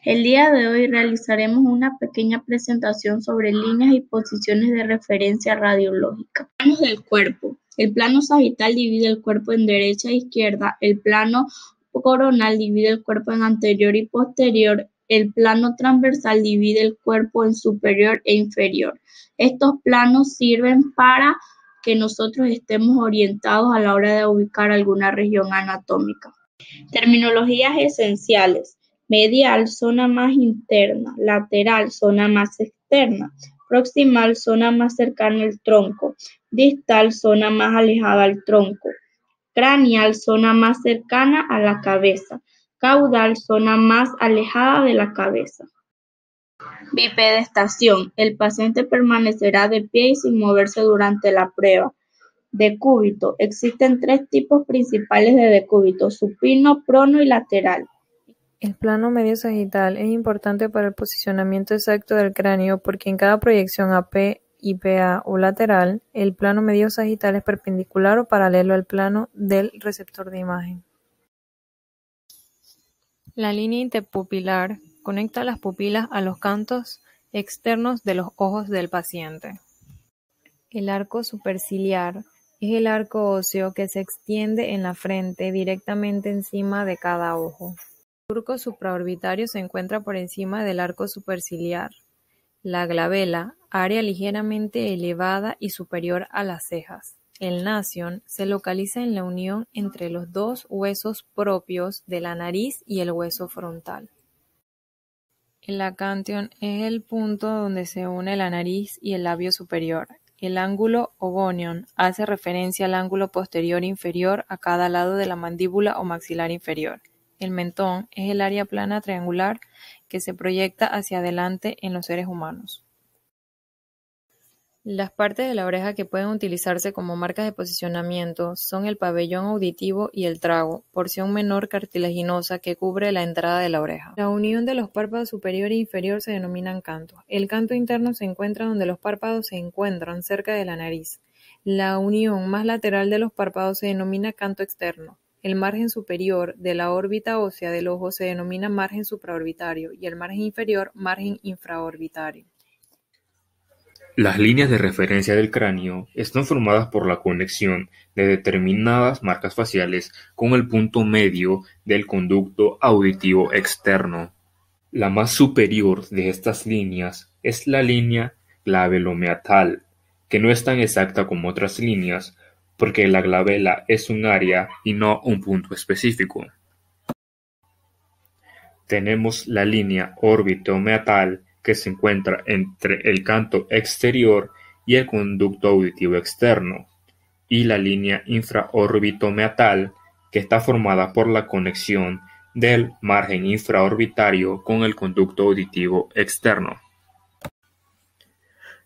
El día de hoy realizaremos una pequeña presentación sobre líneas y posiciones de referencia radiológica. Planos del cuerpo. El plano sagital divide el cuerpo en derecha e izquierda. El plano coronal divide el cuerpo en anterior y posterior. El plano transversal divide el cuerpo en superior e inferior. Estos planos sirven para que nosotros estemos orientados a la hora de ubicar alguna región anatómica. Terminologías esenciales: medial, zona más interna; lateral, zona más externa; proximal, zona más cercana al tronco; distal, zona más alejada al tronco; craneal, zona más cercana a la cabeza; caudal, zona más alejada de la cabeza. Bipedestación: el paciente permanecerá de pie y sin moverse durante la prueba. Decúbito: existen tres tipos principales de decúbito: supino, prono y lateral. El plano medio sagital es importante para el posicionamiento exacto del cráneo porque en cada proyección AP, IPA o lateral, el plano medio sagital es perpendicular o paralelo al plano del receptor de imagen. La línea interpupilar conecta las pupilas a los cantos externos de los ojos del paciente. El arco superciliar es el arco óseo que se extiende en la frente directamente encima de cada ojo. El surco supraorbitario se encuentra por encima del arco superciliar. La glabela, área ligeramente elevada y superior a las cejas. El nasion se localiza en la unión entre los dos huesos propios de la nariz y el hueso frontal. El acantion es el punto donde se une la nariz y el labio superior. El ángulo ogonion hace referencia al ángulo posterior inferior a cada lado de la mandíbula o maxilar inferior. El mentón es el área plana triangular que se proyecta hacia adelante en los seres humanos. Las partes de la oreja que pueden utilizarse como marcas de posicionamiento son el pabellón auditivo y el trago, porción menor cartilaginosa que cubre la entrada de la oreja. La unión de los párpados superior e inferior se denominan cantos. El canto interno se encuentra donde los párpados se encuentran cerca de la nariz. La unión más lateral de los párpados se denomina canto externo. El margen superior de la órbita ósea del ojo se denomina margen supraorbitario y el margen inferior margen infraorbitario. Las líneas de referencia del cráneo están formadas por la conexión de determinadas marcas faciales con el punto medio del conducto auditivo externo. La más superior de estas líneas es la línea glabelomeatal, que no es tan exacta como otras líneas, porque la glabela es un área y no un punto específico. Tenemos la línea orbitomeatal, que se encuentra entre el canto exterior y el conducto auditivo externo, y la línea infraorbitomeatal, que está formada por la conexión del margen infraorbitario con el conducto auditivo externo.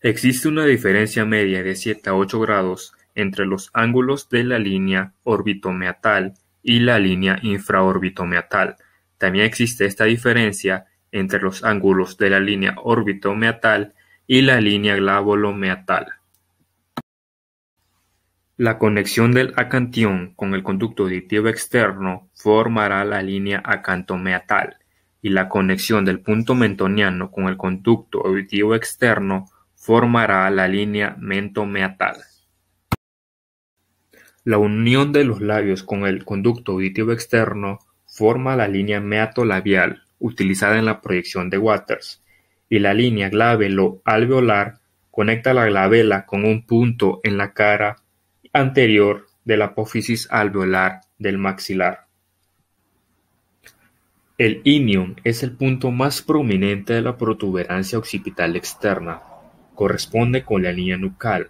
Existe una diferencia media de 7 a 8 grados entre los ángulos de la línea orbitomeatal y la línea infraorbitomeatal. También existe esta diferencia entre los ángulos de la línea orbitomeatal y la línea glabelomeatal. La conexión del acantión con el conducto auditivo externo formará la línea acantomeatal, y la conexión del punto mentoniano con el conducto auditivo externo formará la línea mentomeatal. La unión de los labios con el conducto auditivo externo forma la línea meatolabial, utilizada en la proyección de Waters, y la línea glabelo-alveolar conecta la glabela con un punto en la cara anterior de la apófisis alveolar del maxilar. El inion es el punto más prominente de la protuberancia occipital externa, corresponde con la línea nucal,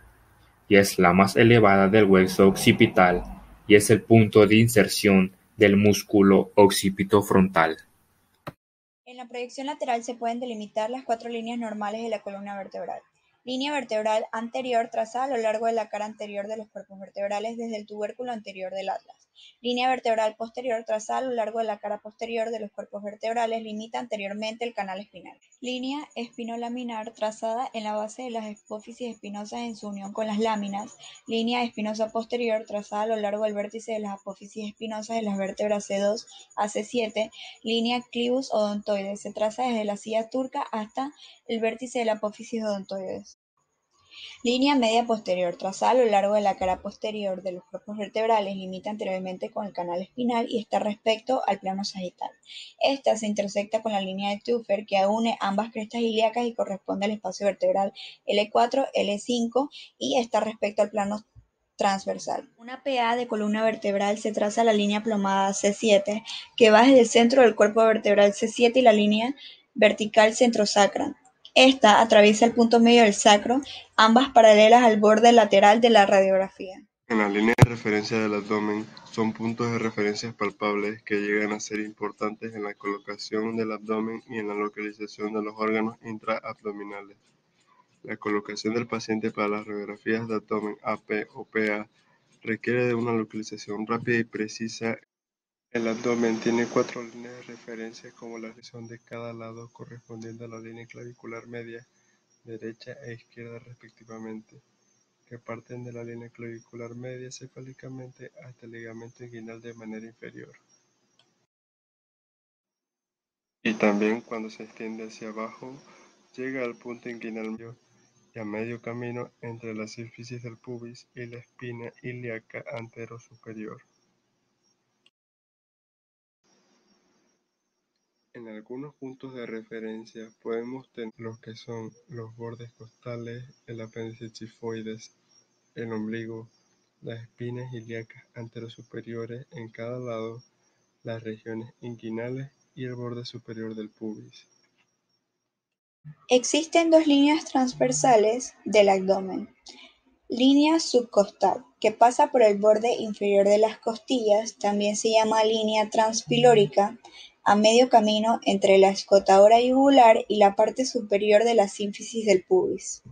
y es la más elevada del hueso occipital y es el punto de inserción del músculo occipitofrontal. En la proyección lateral se pueden delimitar las 4 líneas normales de la columna vertebral. Línea vertebral anterior trazada a lo largo de la cara anterior de los cuerpos vertebrales desde el tubérculo anterior del atlas. Línea vertebral posterior trazada a lo largo de la cara posterior de los cuerpos vertebrales, limita anteriormente el canal espinal. Línea espinolaminar trazada en la base de las apófisis espinosas en su unión con las láminas. Línea espinosa posterior trazada a lo largo del vértice de las apófisis espinosas de las vértebras C2 a C7. Línea clivus odontoides se traza desde la silla turca hasta el vértice de la apófisis odontoides. Línea media posterior trazada a lo largo de la cara posterior de los cuerpos vertebrales, limita anteriormente con el canal espinal y está respecto al plano sagital. Esta se intersecta con la línea de Teufer que une ambas crestas ilíacas y corresponde al espacio vertebral L4, L5 y está respecto al plano transversal. Una PA de columna vertebral se traza la línea plomada C7 que va desde el centro del cuerpo vertebral C7 y la línea vertical centrosacra. Esta atraviesa el punto medio del sacro, ambas paralelas al borde lateral de la radiografía. En la línea de referencia del abdomen son puntos de referencia palpables que llegan a ser importantes en la colocación del abdomen y en la localización de los órganos intraabdominales. La colocación del paciente para las radiografías de abdomen AP o PA requiere de una localización rápida y precisa. El abdomen tiene 4 líneas de referencia como la sección de cada lado correspondiente a la línea clavicular media, derecha e izquierda respectivamente, que parten de la línea clavicular media cefálicamente hasta el ligamento inguinal de manera inferior. Y también cuando se extiende hacia abajo, llega al punto inguinal medio y a medio camino entre la sífisis del pubis y la espina ilíaca antero-superior. En algunos puntos de referencia podemos tener los que son los bordes costales, el apéndice tifoides, el ombligo, las espinas ilíacas anterosuperiores en cada lado, las regiones inguinales y el borde superior del pubis. Existen 2 líneas transversales del abdomen. Línea subcostal, que pasa por el borde inferior de las costillas, también se llama línea transpilórica, a medio camino entre la escotadura yugular y la parte superior de la sínfisis del pubis.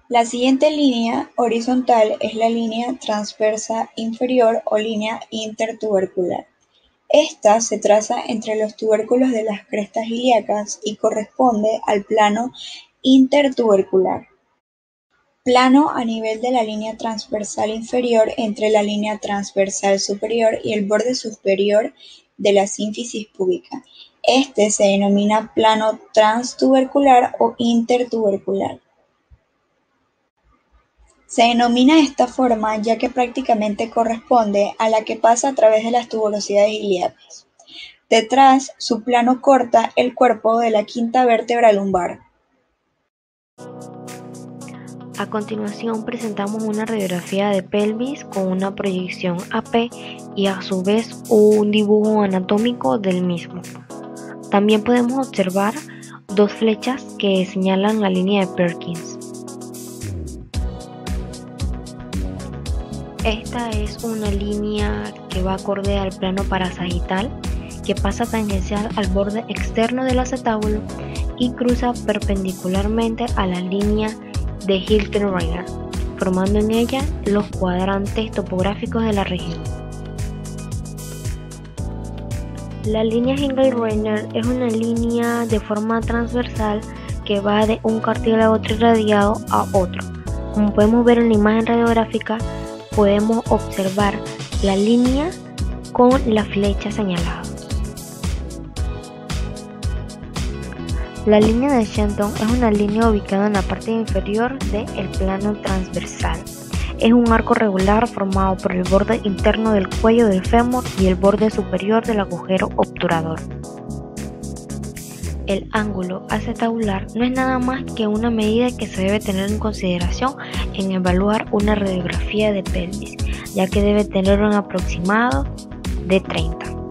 La siguiente línea horizontal es la línea transversa inferior o línea intertubercular. Esta se traza entre los tubérculos de las crestas ilíacas y corresponde al plano intertubercular. Plano a nivel de la línea transversal inferior entre la línea transversal superior y el borde superior de la sínfisis púbica. Este se denomina plano transtubercular o intertubercular. Se denomina de esta forma ya que prácticamente corresponde a la que pasa a través de las tuberosidades ilíacas. Detrás, su plano corta el cuerpo de la quinta vértebra lumbar. A continuación presentamos una radiografía de pelvis con una proyección AP y a su vez un dibujo anatómico del mismo. También podemos observar 2 flechas que señalan la línea de Perkins. Esta es una línea que va acorde al plano parasagital, que pasa tangencial al borde externo del acetábulo y cruza perpendicularmente a la línea de Hilton-Rainer, formando en ella los cuadrantes topográficos de la región. La línea Hilton-Rainer es una línea de forma transversal que va de un cartílago trirradiado a otro. Como podemos ver en la imagen radiográfica, podemos observar la línea con la flecha señalada. La línea de Shenton es una línea ubicada en la parte inferior del plano transversal. Es un arco regular formado por el borde interno del cuello del fémur y el borde superior del agujero obturador. El ángulo acetabular no es nada más que una medida que se debe tener en consideración en evaluar una radiografía de pelvis, ya que debe tener un aproximado de 30.